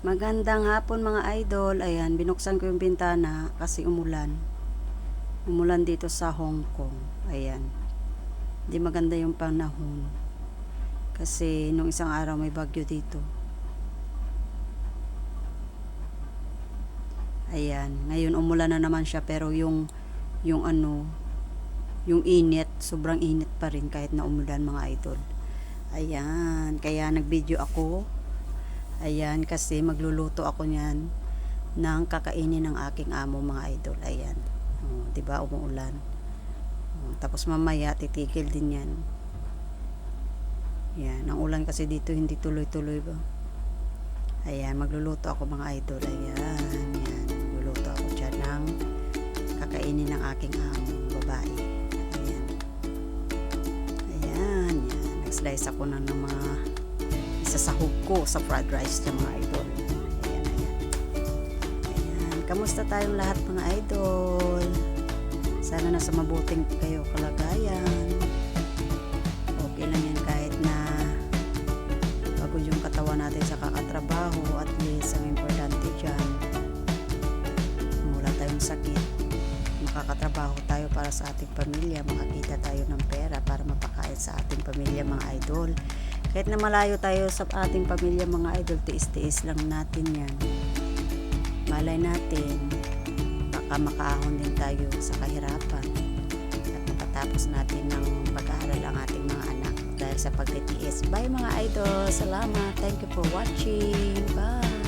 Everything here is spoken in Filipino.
Magandang hapon mga idol. Ayan, binuksan ko yung bintana kasi umulan. Umulan dito sa Hong Kong. Ayan. Hindi maganda yung panahon. Kasi nung isang araw may bagyo dito. Ayan, ngayon umulan na naman siya pero yung init, sobrang init pa rin kahit na umulan mga idol. Ayan, kaya nag-video ako. Ayan, kasi magluluto ako niyan ng kakainin ng aking amo mga idol. Ayan. 'Di ba umuulan? Tapos mamaya titigil din 'yan. Yan, ang ulan kasi dito hindi tuloy-tuloy ba. Ayan, magluluto ako mga idol. Ayan, yan. Magluluto ako diyan ng kakainin ng aking amo, babae. Ayan. Ayan, yan. Nag-slice ako ng mga isasahog ko sa fried rice niya mga idol. Ayan, ayan. Ayan, kamusta tayong lahat mga idol? Sana nasa mabuting kayo kalagayan. Okay lang yan kahit na pagod yung katawan natin sa kakatrabaho. At least ang importante dyan, wala tayong sakit. Makakatrabaho tayo para sa ating pamilya. Makakita tayo ng pera para mapakain sa ating pamilya mga idol. Kahit na malayo tayo sa ating pamilya mga idol, tiis-tiis lang natin yan. Malay natin, baka makaahon din tayo sa kahirapan at mapatapos natin ng pag-aaral ang ating mga anak dahil sa pagtitiis. Bye mga idol, salamat, thank you for watching, bye.